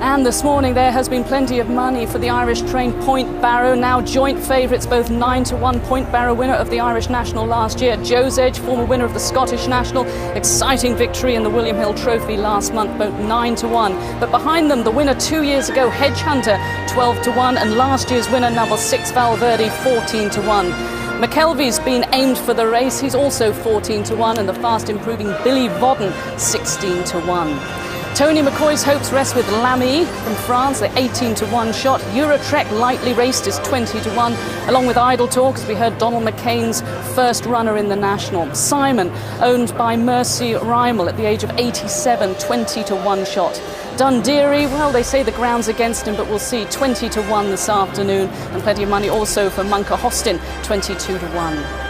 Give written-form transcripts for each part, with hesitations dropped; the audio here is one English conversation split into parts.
And this morning there has been plenty of money for the Irish train Point Barrow, now joint favourites, both 9-1. Point Barrow, winner of the Irish National last year. Joe's Edge, former winner of the Scottish National, exciting victory in the William Hill Trophy last month, both 9-1. But behind them, the winner 2 years ago, Hedge Hunter, 12-1, and last year's winner, number 6, Valverde, 14-1. McKelvey's been aimed for the race. He's also 14-1, and the fast improving Billy Vodden, 16-1. Tony McCoy's hopes rest with Lamy from France, the 18-1 shot. Eurotrek, lightly raced, is 20-1, along with Idle Talk, as we heard Donald McCain's first runner in the National. Simon, owned by Mercy Rymel at the age of 87, 20-1 shot. Dundeary, well, they say the ground's against him, but we'll see, 20-1 this afternoon, and plenty of money also for Munker Hostin, 22-1.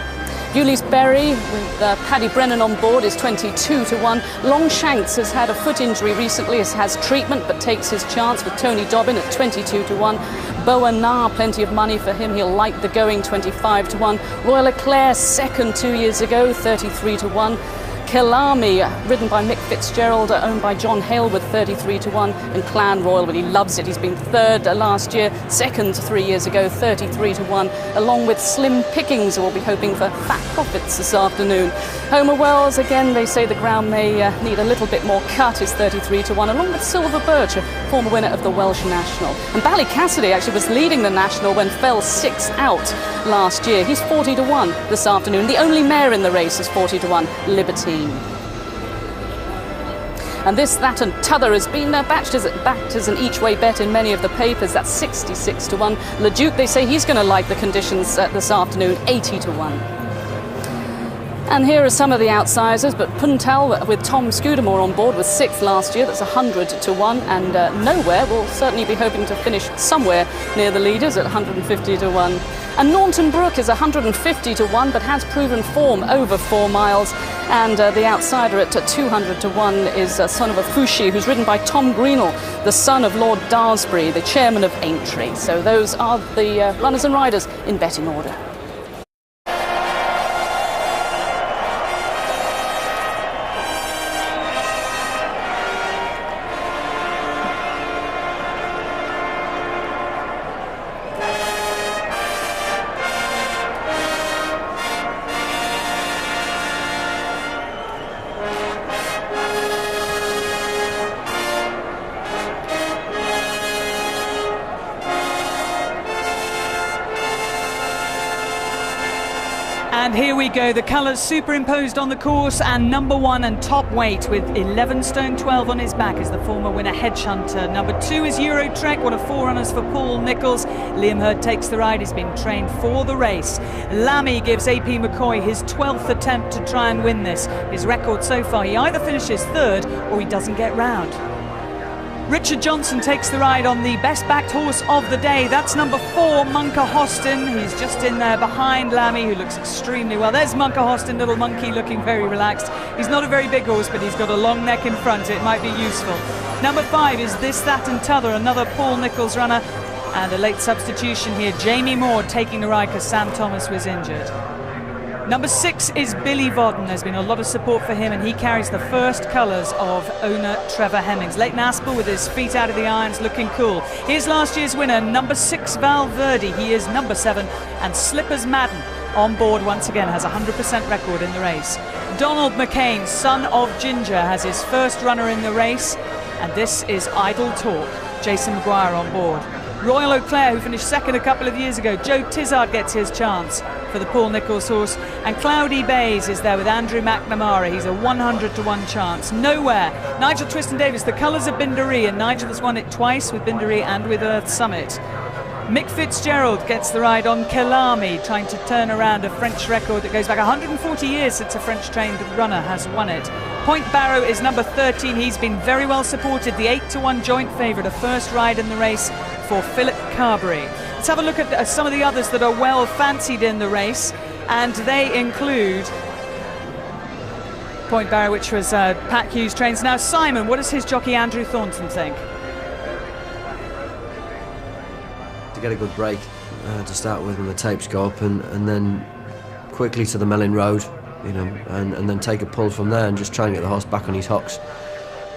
Ulysse Berry, with Paddy Brennan on board, is 22-1. Longshanks has had a foot injury recently, has treatment, but takes his chance with Tony Dobbin at 22-1. Boannar, plenty of money for him, he'll like the going, 25-1. Royal Eclair, second 2 years ago, 33-1. Killarmy, ridden by Mick Fitzgerald, owned by John Hale, with 33-1, and Clan Royal, but he loves it. He's been third last year, second 3 years ago, 33-1, along with Slim Pickings, who will be hoping for fat profits this afternoon. Homer Wells, again, they say the ground may need a little bit more cut, is 33-1, along with Silver Birch, a former winner of the Welsh National. And Ballycassidy actually was leading the National when fell 6 out last year. He's 40-1 this afternoon. The only mare in the race is 40-1, Libertine. And this, that and t'other has been backed as an each-way bet in many of the papers. That's 66-1. Leduc, they say he's going to like the conditions this afternoon, 80-1. And here are some of the outsiders, but Puntal with Tom Scudamore on board was 6th last year, that's 100-1, and Nowhere will certainly be hoping to finish somewhere near the leaders at 150-1. And Naunton Brook is 150-1, but has proven form over 4 miles, and the outsider at 200-1 is Son of a Fushi, who's ridden by Tom Greenall, the son of Lord Daresbury, the chairman of Aintree. So those are the runners and riders in betting order. And here we go, the colours superimposed on the course, and number 1 and top weight with 11 stone 12 on his back is the former winner Hedge Hunter. Number 2 is Eurotrek, one of 4 runners for Paul Nicholls. Liam Hurd takes the ride, he's been trained for the race. Lamy gives AP McCoy his 12th attempt to try and win this. His record so far, he either finishes 3rd or he doesn't get round. Richard Johnson takes the ride on the best backed horse of the day. That's number 4, Munker Hostin. He's just in there behind Lamy, who looks extremely well. There's Munker Hostin, little monkey, looking very relaxed. He's not a very big horse, but he's got a long neck in front. It might be useful. Number 5 is This, That and T'other, another Paul Nicholls runner. And a late substitution here, Jamie Moore taking the ride because Sam Thomas was injured. Number 6 is Billy Vodden. There's been a lot of support for him, and he carries the first colours of owner Trevor Hemmings. Leighton Aspel with his feet out of the irons, looking cool. Here's last year's winner, number 6 Valverde. He is number 7, and Slippers Madden on board once again, has a 100% record in the race. Donald McCain, son of Ginger, has his first runner in the race, and this is Idle Talk. Jason Maguire on board. Royal Eclair, who finished 2nd a couple of years ago. Joe Tizard gets his chance for the Paul Nicholls horse. And Cloudy Bays is there with Andrew McNamara. He's a 100-1 chance. Nowhere. Nigel Twiston-Davies, the colours of Bindaree, and Nigel has won it twice with Bindaree and with Earth Summit. Mick Fitzgerald gets the ride on Killarmy, trying to turn around a French record that goes back 140 years since a French-trained runner has won it. Point Barrow is number 13. He's been very well supported. The 8-1 joint favourite, a first ride in the race for Philip Carberry. Let's have a look at some of the others that are well fancied in the race, and they include Point Barrow, which was Pat Hughes trains. Now Simon, what does his jockey Andrew Thornton think? To get a good break to start with when the tapes go up, and then quickly to the Mellin Road, you know, and then take a pull from there and just try and get the horse back on his hocks.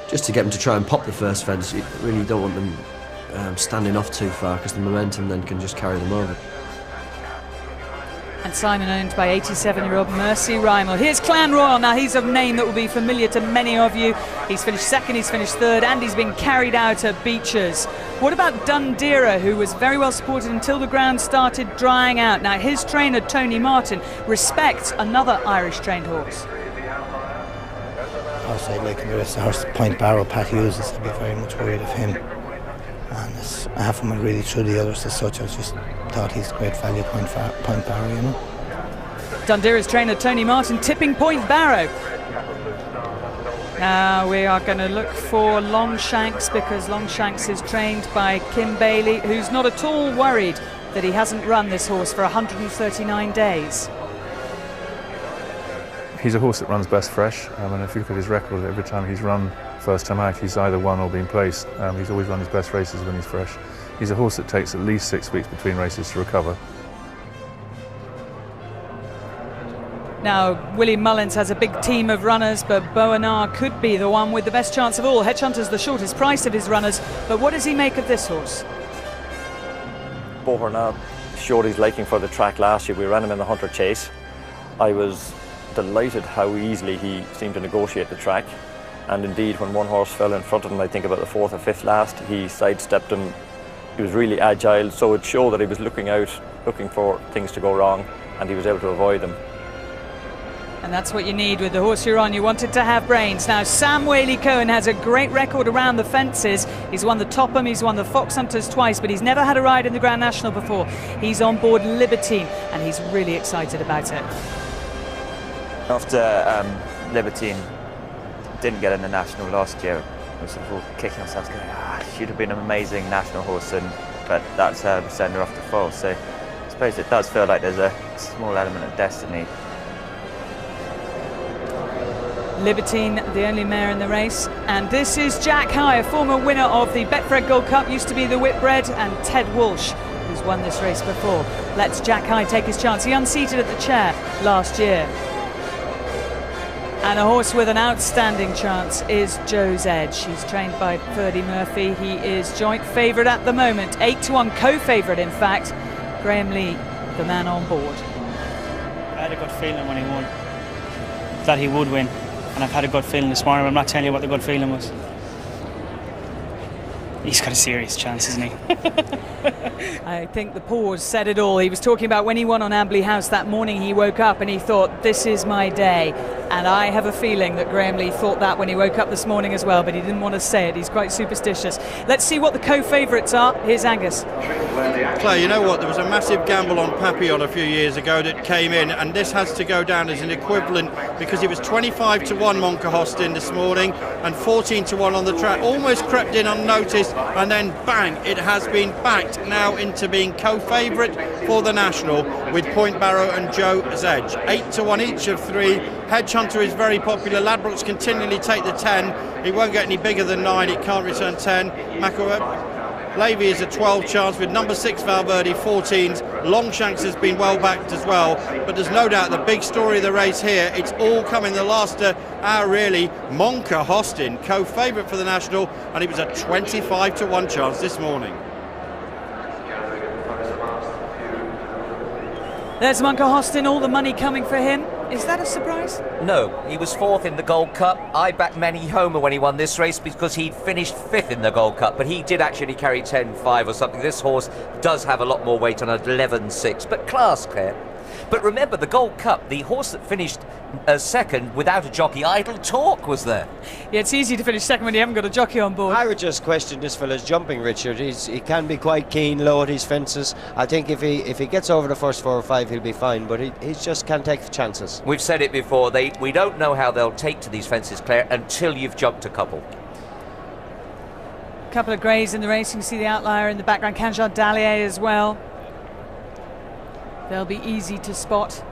just to get them to try and pop the first fence. You really don't want them standing off too far, because the momentum then can just carry them over. And Simon owned by 87-year-old Mercy Rymel. Here's Clan Royal. Now he's a name that will be familiar to many of you. He's finished second, he's finished third, and he's been carried out at Beechers. What about Dundera, who was very well supported until the ground started drying out? Now his trainer, Tony Martin, respects another Irish-trained horse. I'd like the rest of the horse, Point Barrow, Pat Hughes, I'd be very much worried of him. And I haven't went really through the others as such. I just thought he's great value, Point Barrow, you know. Dundera's trainer Tony Martin tipping Point Barrow. Now we are going to look for Longshanks, because Longshanks is trained by Kim Bailey, who's not at all worried that he hasn't run this horse for 139 days. He's a horse that runs best fresh, and if you look at his record, every time he's run first time out, he's either won or been placed. He's always run his best races when he's fresh. He's a horse that takes at least 6 weeks between races to recover. Now, Willie Mullins has a big team of runners, but Beauharnard could be the one with the best chance of all. Hedgehunter's the shortest price of his runners, but what does he make of this horse? Beauharnard showed his liking for the track last year. We ran him in the Hunter Chase. I was delighted how easily he seemed to negotiate the track, and indeed when one horse fell in front of him, I think about the 4th or 5th last, he sidestepped him. He was really agile, so it showed that he was looking out, looking for things to go wrong, and he was able to avoid them. And that's what you need with the horse you're on. You wanted to have brains. Now, Sam Whaley-Cohen has a great record around the fences. He's won the Topham, he's won the Fox Hunters twice, but he's never had a ride in the Grand National before. He's on board Libertine, and he's really excited about it. After Libertine didn't get in the National last year, we were sort of all kicking ourselves going, should have been an amazing National horse, but that's send her off to fall. So I suppose it does feel like there's a small element of destiny. Libertine, the only mare in the race. And this is Jack High, a former winner of the Betfred Gold Cup, used to be the Whitbread, and Ted Walsh, who's won this race before. Let's Jack High take his chance. He unseated at the chair last year. And a horse with an outstanding chance is Joe's Edge. He's trained by Ferdy Murphy. He is joint favourite at the moment, 8-1, co-favourite in fact. Graham Lee, the man on board. I had a good feeling when he won that he would win, and I've had a good feeling this morning. I'm not telling you what the good feeling was. He's got a serious chance, isn't he? I think the pause said it all. He was talking about when he won on Amberley House that morning. He woke up and he thought, this is my day. And I have a feeling that Graham Lee thought that when he woke up this morning as well, but he didn't want to say it. He's quite superstitious. Let's see what the co-favourites are. Here's Angus. Claire, you know what? There was a massive gamble on Papillon a few years ago that came in, and this has to go down as an equivalent, because it was 25-1 Monka Hostin this morning and 14-1 on the track. Almost crept in unnoticed, and then bang, it has been backed now into being co-favourite for the National with Point Barrow and Joe's Edge. 8-1 each of 3. Hedgehunter is very popular. Ladbrokes continually take the 10. It won't get any bigger than 9. It can't return 10. Levy is a 12 chance with number 6 Valverde 14s. Longshanks has been well backed as well, but there's no doubt the big story of the race here, it's all coming the last hour really. Monka Hostin, co-favourite for the National, and it was a 25-1 chance this morning. There's Monka Hostin, all the money coming for him. Is that a surprise? No, he was 4th in the Gold Cup. I backed Manny Homer when he won this race because he'd finished 5th in the Gold Cup, but he did actually carry 10-5 or something. This horse does have a lot more weight on 11-6, but class, Claire. But remember, the Gold Cup, the horse that finished second without a jockey, Idle Talk, was there. Yeah, it's easy to finish second when you haven't got a jockey on board. I would just question this fella's jumping, Richard. He can be quite keen, low at his fences. I think if he gets over the first 4 or 5, he'll be fine, but he just can't take chances. We've said it before, we don't know how they'll take to these fences, Claire, until you've jumped a couple. A couple of greys in the race. You can see the outlier in the background, Kanjar Dallier as well. They'll be easy to spot.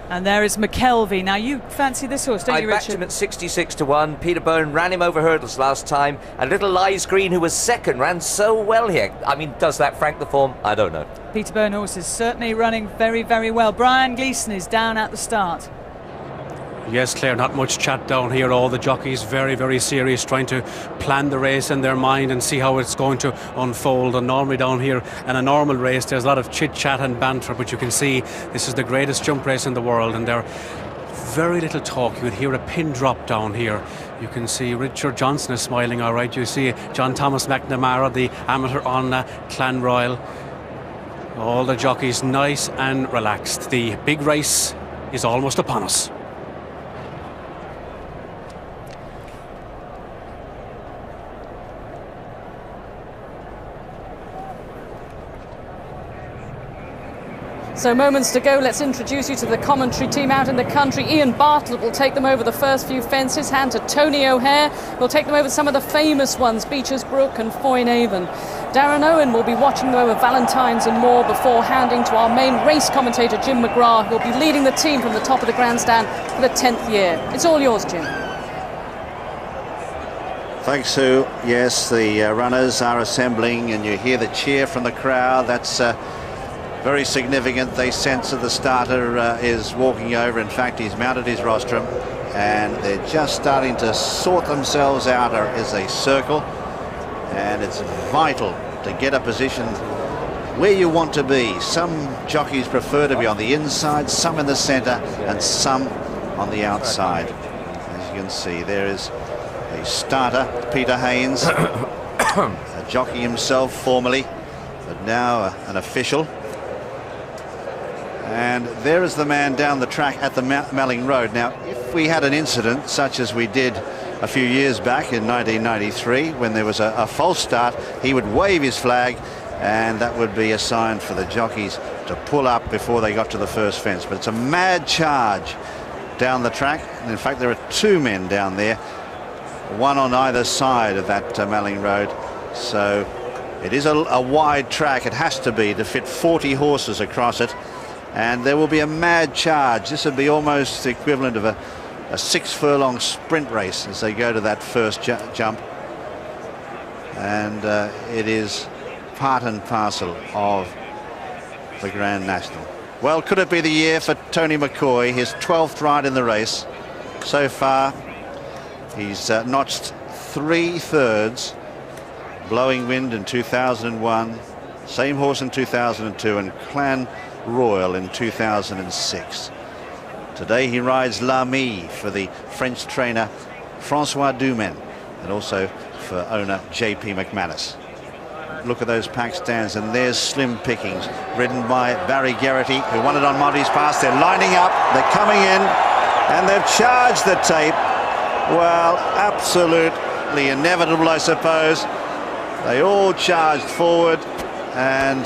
And there is McKelvey. Now, you fancy this horse, don't you, Richard? I backed him at 66-1. Peter Byrne ran him over hurdles last time. And little Lies Green, who was second, ran so well here. I mean, does that frank the form? I don't know. Peter Byrne horse is certainly running very, very well. Brian Gleeson is down at the start. Yes, Claire, not much chat down here. All the jockeys very, very serious, trying to plan the race in their mind and see how it's going to unfold. And normally down here in a normal race there's a lot of chit chat and banter, but you can see this is the greatest jump race in the world, and there very little talk. You would hear a pin drop down here. You can see Richard Johnson is smiling all right. You see John Thomas McNamara, the amateur on Clanroyal. All the jockeys nice and relaxed. The big race is almost upon us. So moments to go, let's introduce you to the commentary team out in the country. Ian Bartlett will take them over the first few fences, hand to Tony O'Hare. We'll take them over some of the famous ones, Beecher's Brook and Foyne-Avon. Darren Owen will be watching them over Valentine's and more before handing to our main race commentator, Jim McGrath, who will be leading the team from the top of the grandstand for the 10th year. It's all yours, Jim. Thanks, Sue. Yes, the runners are assembling and you hear the cheer from the crowd. That's very significant. They sense that the starter is walking over. In fact, he's mounted his rostrum and they're just starting to sort themselves out as they circle, and it's vital to get a position where you want to be. Some jockeys prefer to be on the inside, some in the center and some on the outside. As you can see, there is a starter, Peter Haines, a jockey himself formerly, but now an official. And there is the man down the track at the Melling Road. Now, if we had an incident such as we did a few years back in 1993, when there was a false start, he would wave his flag, and that would be a sign for the jockeys to pull up before they got to the first fence. But it's a mad charge down the track. And in fact, there are two men down there, one on either side of that Melling Road. So it is a wide track. It has to be to fit 40 horses across it. And there will be a mad charge. This would be almost the equivalent of a 6-furlong sprint race as they go to that first jump. And it is part and parcel of the Grand National. Well, could it be the year for Tony McCoy, his 12th ride in the race so far? He's notched 3/3. Blowing Wind in 2001, same horse in 2002, and Clanroyal in 2006. Today he rides L'Ami for the French trainer Francois Dumaine, and also for owner J.P. McManus. Look at those pack stands, and there's Slim Pickings, ridden by Barry Geraghty, who won it on Monty's Pass. They're lining up, they're coming in, and they've charged the tape. Well, absolutely inevitable, I suppose. They all charged forward, and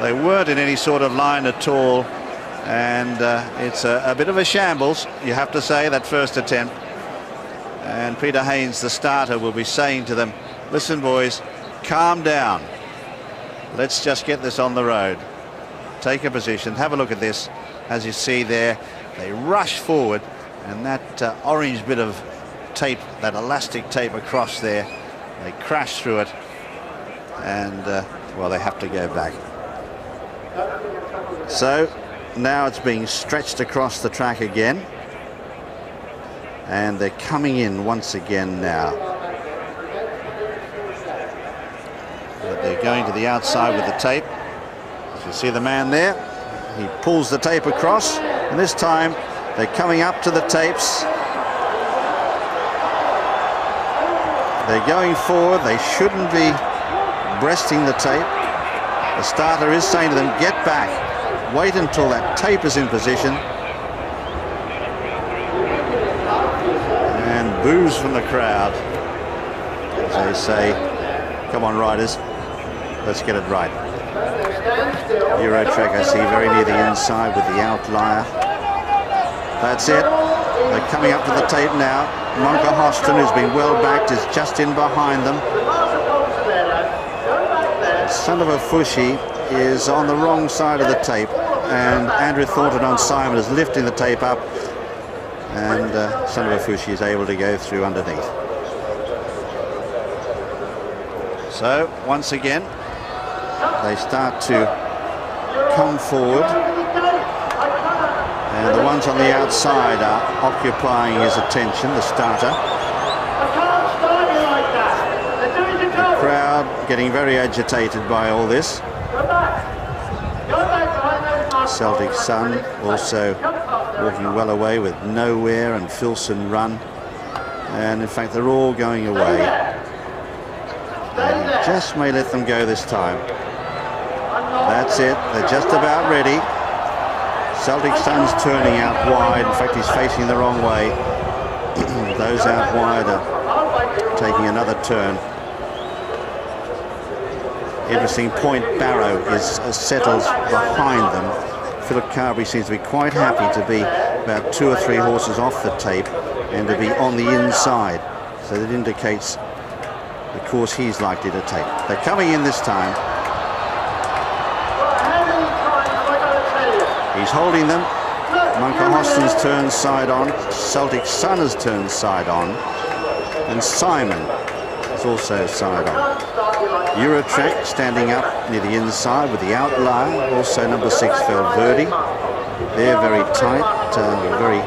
they weren't in any sort of line at all. And it's a bit of a shambles, you have to say, that first attempt. And Peter Haines, the starter, will be saying to them, listen, boys, calm down. Let's just get this on the road. Take a position. Have a look at this. As you see there, they rush forward, and that orange bit of tape, that elastic tape across there, they crash through it, and well, they have to go back. So now it's being stretched across the track again, and they're coming in once again now. But they're going to the outside with the tape. As you see the man there, he pulls the tape across, and this time they're coming up to the tapes. They're going forward. They shouldn't be breasting the tape. The starter is saying to them, get back. Wait until that tape is in position. And boos from the crowd as they say, come on, riders, let's get it right. Eurotrack, I see, very near the inside with the outlier. That's it. They're coming up to the tape now. Monka Hoston, who's been well backed, is just in behind them. Son of a Fushi is on the wrong side of the tape, and Andrew Thornton on Simon is lifting the tape up, and Son of a Fushi is able to go through underneath. So once again they start to come forward, And the ones on the outside are occupying his attention, the starter. The crowd getting very agitated by all this. Celtic Sun also walking well away with Nowhere and Filson Run. And in fact, they're all going away. And just may let them go this time. That's it, they're just about ready. Celtic Sun's turning out wide. In fact, he's facing the wrong way. Those out wide are taking another turn. Interesting, Point Barrow is settled behind them. Philip Carberry seems to be quite happy to be about 2 or 3 horses off the tape and to be on the inside. So that indicates the course he's likely to take. They're coming in this time. He's holding them. Munker Hoston's turned side on. Celtic Sun has turned side on. And Simon is also side on. Eurotrek standing up near the inside with the outlier. Also number 6 Valverde. They're very tight, very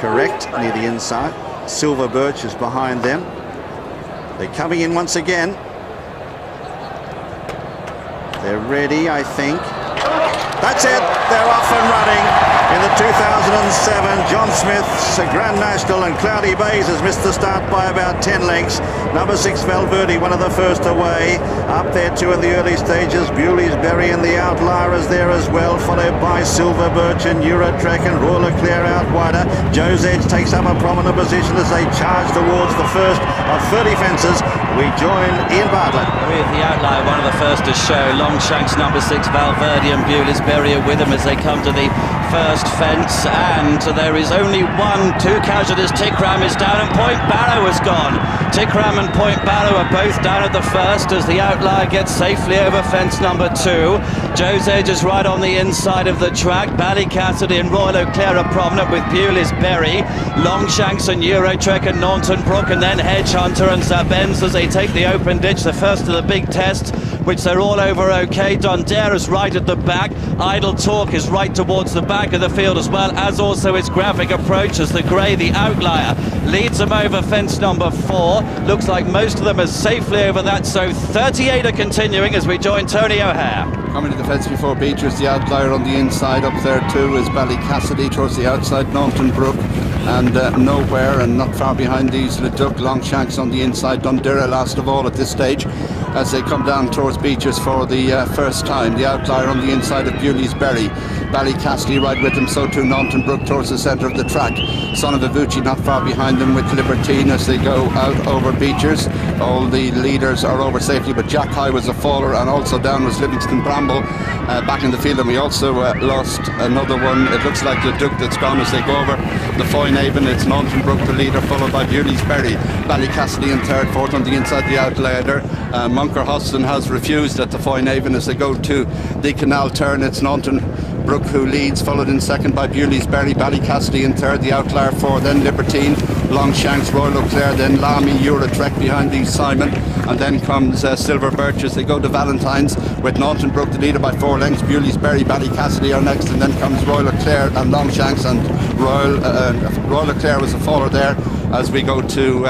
correct near the inside. Silver Birch is behind them. They're coming in once again. They're ready, I think. That's it, they're off and running. In the 2007 John Smith's Grand National, and Cloudy Bays has missed the start by about 10 lengths. Number 6 Valverde, one of the first away. Up there too in the early stages. Bewley's Berry and the outlier is there as well, followed by Silver Birch and Eurotrek and Royal Leclerc out wider. Joe's Edge takes up a prominent position as they charge towards the first of 30 fences. We join Ian Bartlett. With the outlier, one of the first to show. Longshanks number 6 Valverde and Bewley's Berry are with him as they come to the first fence, and there is only 2 casualties. Tickram is down and Point Barrow has gone. Tickram and Point Barrow are both down at the first as the outlier gets safely over fence number 2. Joe's Edge is right on the inside of the track. Ballycassidy and Royal Leclerc are prominent with Bewley's Berry, Longshanks and Eurotrek and Naunton Brook, and then Hedgehunter and Zabenz as they take the open ditch, the first of the big tests, which they're all over okay. Dondera is right at the back. Idle Talk is right towards the back of the field as well, as also its Graphic Approach, as the grey, the outlier, leads them over fence number 4. Looks like most of them are safely over that, so 38 are continuing as we join Tony O'Hare. Coming to the fence before Beechers, the outlier on the inside. Up there too is Ballycassidy towards the outside, Naunton Brook and Nowhere, and not far behind these Leduc, Longshanks on the inside, Dundera last of all at this stage as they come down towards Beechers for the first time. The outlier on the inside of Bewley's Berry, Ballycassidy right with them, so too Naunton Brook towards the centre of the track. Son of Avucci not far behind them with Libertine as they go out over Beechers. All the leaders are over safely, but Jack High was a faller, and also down was Livingston Bramble back in the field, and we also lost another one. It looks like Leduc that's gone as they go over the Foynaven. It's Naunton Brook the leader, followed by Bewley's Berry. Ballycassidy in third, fourth on the inside, the outlier. Munker Hoston has refused at the Foynaven as they go to the canal turn. It's Naunton Brook who leads, followed in second by Bewley's Berry, Ballycassidy in third, the outlier 4, then Libertine, Longshanks, Royal Leclerc, then Lamy, Eurotrek behind these Simon, and then comes Silver Birch as they go to Valentine's with Naunton Brook the leader by 4 lengths. Bewley's Berry, Ballycassidy are next, and then comes Royal Leclerc and Longshanks, and Royal Leclerc was a faller there as we go to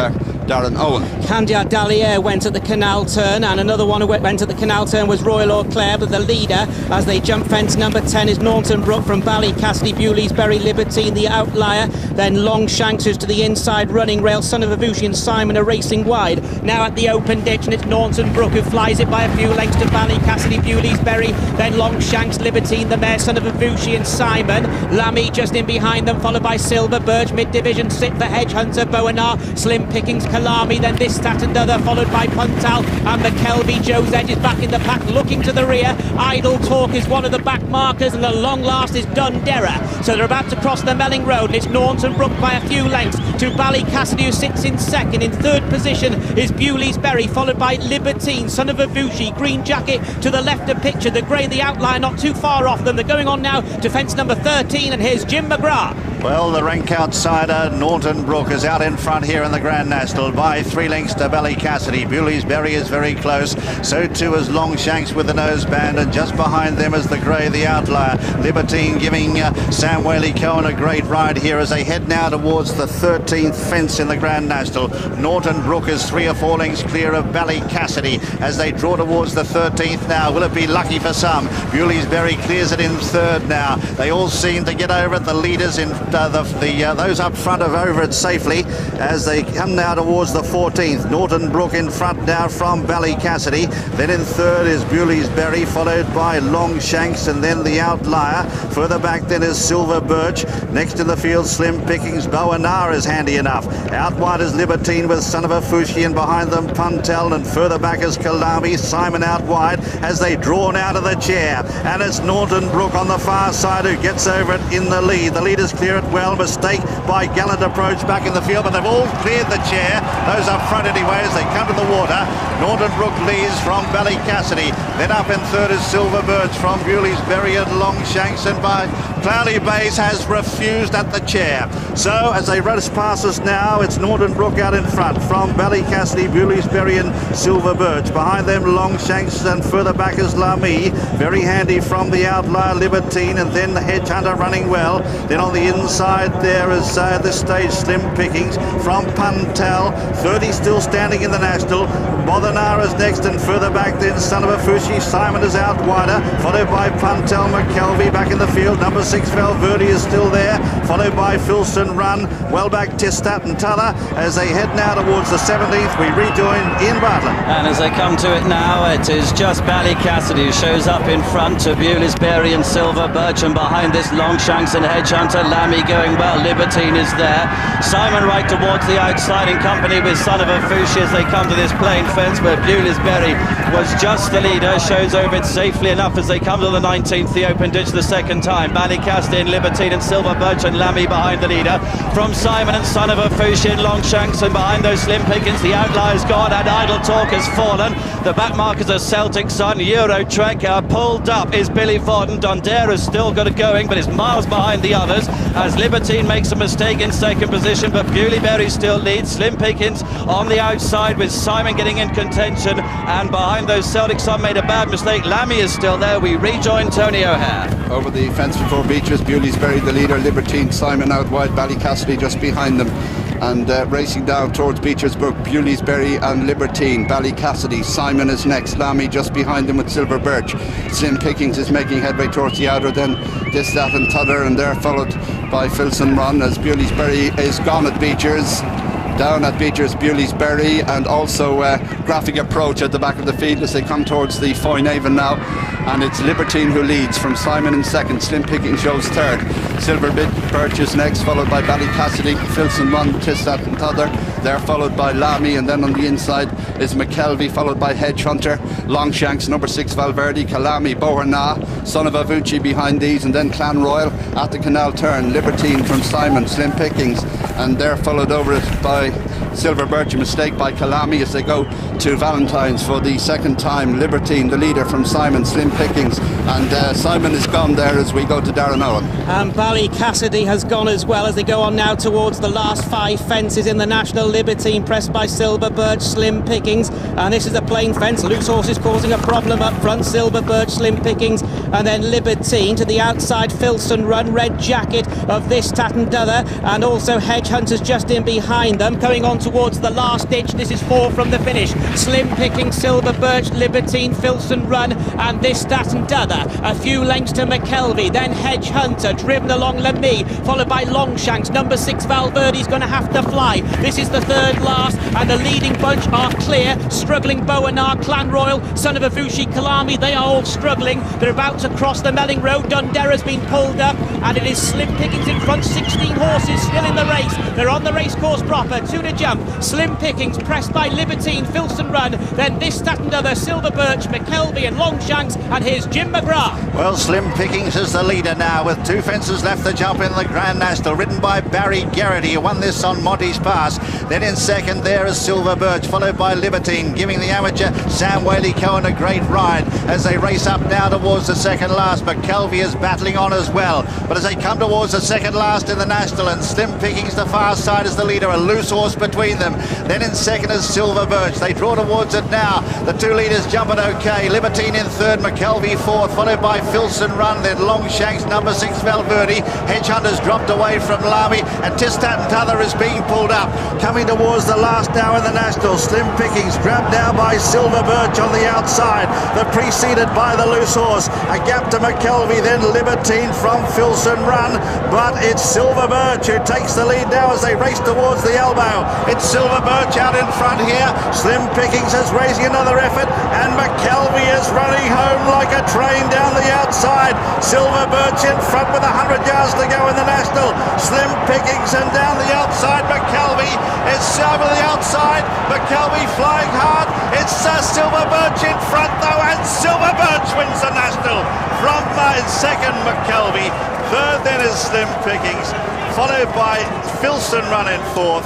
Darren Owen. Candia Dallier went at the canal turn, and another one who went at the canal turn was Royal Leclerc, but the leader as they jump fence number 10 is Naunton Brook from Ballycassidy, Bewley's Berry, Libertine the outlier, then Longshanks who's to the inside running rail. Son of Avucci and Simon are racing wide now at the open ditch, and it's Naunton Brook who flies it by a few lengths to Ballycassidy, Bewley's Berry, then Longshanks, Libertine the mare, Son of Avucci and Simon. Lamy just in behind them, followed by Silver Birch, mid-division 6 for Hedgehunter, Bowenar, Slim Pickings, Kalami, then this, that and other, followed by Puntal and McKelvey. Joe's Edge is back in the pack, looking to the rear. Idle Talk is one of the back markers, and the long last is Dundera. So they're about to cross the Melling Road, and it's Naunton Brook by a few lengths to Ballycassidy, who sits in second. In third position is Bewley's Berry, followed by Libertine, Son of Avucci, Green Jacket to the left of picture, the grey, the outlier not too far off them. They're going on now to fence number 13, and here's Jim McGrath. Well, the rank outsider Norton Brook is out in front here in the Grand National by 3 lengths to Ballycassidy. Bewley's Berry is very close. So too is Longshanks with the noseband, and just behind them is the grey, the outlier. Libertine giving Sam Whaley-Cohen a great ride here as they head now towards the 13th fence in the Grand National. Norton Brook is 3 or 4 lengths clear of Ballycassidy as they draw towards the 13th now. Will it be lucky for some? Bewley's Berry clears it in third now. They all seem to get over it. The leaders in those up front are over it safely as they come now towards the 14th. Norton Brook in front now from Ballycassidy. Then in third is Bewley's Berry, followed by Longshanks, and then the outlier. Further back then is Silver Birch. Next in the field, Slim Pickings. Boanar is handy enough. Out wide is Libertine with Son of a Fushi, and behind them Puntel, and further back is Kalami. Simon out wide as they drawn out of the chair, and it's Norton Brook on the far side who gets over it in the lead. The leaders clear it well. Mistake by Gallant Approach back in the field, but they've all cleared the chair. Those up front anyway as they come to the water. Norton Brook leads from Ballycassidy. Then up in third is Silver Birch from Bewley's Berry and Longshanks, and by Cloudy Bays has refused at the chair. So as they rush past us now, it's Norton Brook out in front from Ballycassidy, Bewley's Berry and Silver Birch. Behind them Longshanks, and further back is Lamy. Very handy from the outlier Libertine, and then the Hedge Hunter running well. Then on the inside there is this stage Slim Pickings from Puntel. 30 still standing in the National. Bothenar is next, and further back then Son of a Fushi. Simon is out wider, followed by Puntel. McKelvey back in the field. Number 6 Valverde is still there, followed by Filson Run. Well back Tistat and Tuller as they head now towards the 17th. We rejoin Ian Bartlett. And as they come to it now, it is just Ballycassidy who shows up in front to Bewley's Berry and Silver Birch, and behind this Longshanks and Hedge Hunter. Lamy going well. Libertine is there. Simon right towards the outside in company with Son of a Fushi as they come to this plain fence where Bewley's Berry was just the leader. Shows over it safely enough as they come to the 19th, the open ditch the second time. Ballycassidy and Libertine and Silver Birch and Lamy behind the leader. From Simon and Son of a Fushi and Longshanks, and behind those Slim Pickings, the outlier's gone and Idle Talk has fallen. The back markers are Celtic Sun, Eurotrek. Pulled up is Billy Forden. Dondera's still got it going, but is miles behind the others as Libertine makes a mistake in second position, but Bewley Berry still leads. Slim Pickings on the outside with Simon getting in contention, and behind those Celtic Sun made a bad mistake. Lamy is still there. We rejoin Tony O'Hare. Over the fence before Beatrice, Bewley's Berry the leader, Libertine, Simon out wide, Ballycassidy just behind them. And racing down towards Beecher's Brook, Bewley's Berry and Libertine. Ballycassidy, Simon is next. Lamy just behind them with Silver Birch. Slim Pickings is making headway towards the outer, then this, that and t'other, and they're followed by Filson Run as Bewley's Berry is gone at Beecher's. Down at Beecher's, Bewley's Berry, and also Graphic Approach at the back of the field as they come towards the Foynaven now. And it's Libertine who leads from Simon in second. Slim Pickings shows third. Silver Birch is next, followed by Ballycassidy, Filson Run, Tistat and t'other. They're followed by Lamy, and then on the inside is McKelvey, followed by Hedge Hunter, Longshanks, number 6 Valverde, Kalami, Boherna, Son of a Fushi behind these, and then Clan Royal at the canal turn. Libertine from Simon, Slim Pickings, and they're followed over it by Silver Birch. A mistake by Kalami as they go to Valentine's for the second time. Libertine, the leader from Simon, Slim Pickings, and Simon is gone there as we go to Darren Owen. And Ballycassidy has gone as well as they go on now towards the last 5 fences in the National. Libertine pressed by Silver Birch, Slim Pickings, and this is a plain fence. Loose horses causing a problem up front. Silver Birch, Slim Pickings, and then Libertine to the outside. Filson Run, Red Jacket of this, Tat and T'other, and also Hedge Hunters just in behind them. Going on towards the last ditch. This is 4 from the finish. Slim Pickings, Silver Birch, Libertine, Filson Run, and this, Tat and T'other. A few lengths to McKelvey, then Hedge Hunter driven along Lamy, followed by Longshanks. Number 6 Valverde's going to have to fly. This is the third last, and the leading bunch are clear. Struggling Boanar, Clan Royal, Son of a Fushi, Kalami, they are all struggling. They're about to cross the Melling Road. Dundera's been pulled up, and it is Slim Pickings in front. 16 horses still in the race. They're on the race course proper. 2 to jump. jump. Slim Pickings pressed by Libertine, Filson Run, then this, that and other, Silver Birch, McKelvey and Longshanks, and here's Jim McGrath. Well, Slim Pickings is the leader now with 2 fences left to jump in the Grand National, ridden by Barry Garrity, who won this on Monty's Pass. Then in second there is Silver Birch, followed by Libertine, giving the amateur Sam Whaley-Cohen a great ride as they race up now towards the second last. McKelvey is battling on as well, but as they come towards the second last in the National, and Slim Pickings the far side is the leader, a loose horse between them. Then in second is Silver Birch. They draw towards it now. The 2 leaders jumping okay. Libertine in third, McKelvey fourth, followed by Filson Run, then Longshanks, number 6 Valverde. Hedgehunter's dropped away from Lamy, and Tistat and T'other is being pulled up. Coming towards the last now in the National. Slim Pickings grabbed now by Silver Birch on the outside. They're preceded by the loose horse. A gap to McKelvey, then Libertine from Filson Run, but it's Silver Birch who takes the lead now as they race towards the elbow. It's Silver Birch out in front here. Slim Pickings is raising another effort, and McKelvey is running home like a train down the outside. Silver Birch in front with 100 yards to go in the National. Slim Pickings, and down the outside McKelvey is over the outside. McKelvey flying hard. It's Silver Birch in front though, and Silver Birch wins the National from second McKelvey. Third then is Slim Pickings, followed by Filson Run in fourth.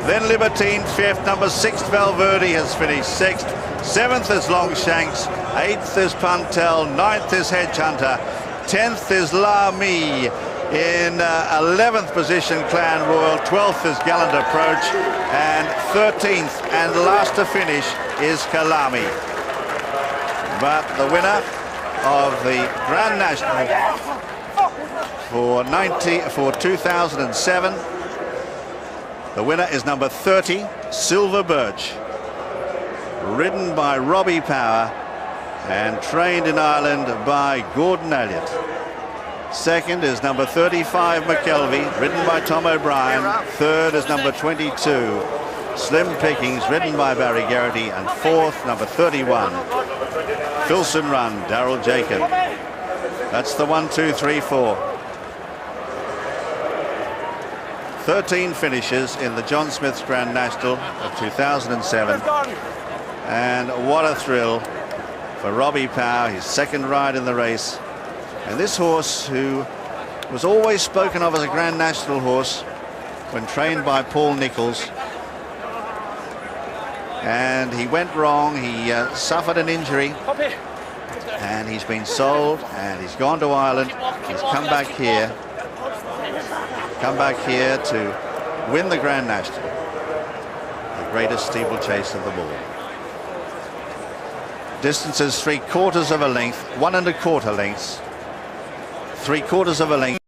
Then Libertine fifth, number 6 Valverde has finished sixth. 7th is Longshanks, 8th is Puntel, 9th is Hedgehunter, 10th is Lamy. In 11th position Clan Royal, 12th is Gallant Approach, and 13th and last to finish is Kalami. But the winner of the Grand National for 2007, the winner is number 30, Silver Birch, ridden by Robbie Power and trained in Ireland by Gordon Elliott. Second is number 35, McKelvey, ridden by Tom O'Brien. Third is number 22, Slim Pickings, ridden by Barry Garrity. And fourth, number 31, Filson Run, Daryl Jacob. That's the 1, 2, 3, 4. 13 finishes in the John Smith's Grand National of 2007. And what a thrill for Robbie Power, his second ride in the race. And this horse, who was always spoken of as a Grand National horse when trained by Paul Nicholls, and he went wrong. He suffered an injury, and he's been sold, and he's gone to Ireland. He's come back here to win the Grand National, the greatest steeplechase of them all. Distances 3/4 of a length, 1 1/4 lengths, 3/4 of a length.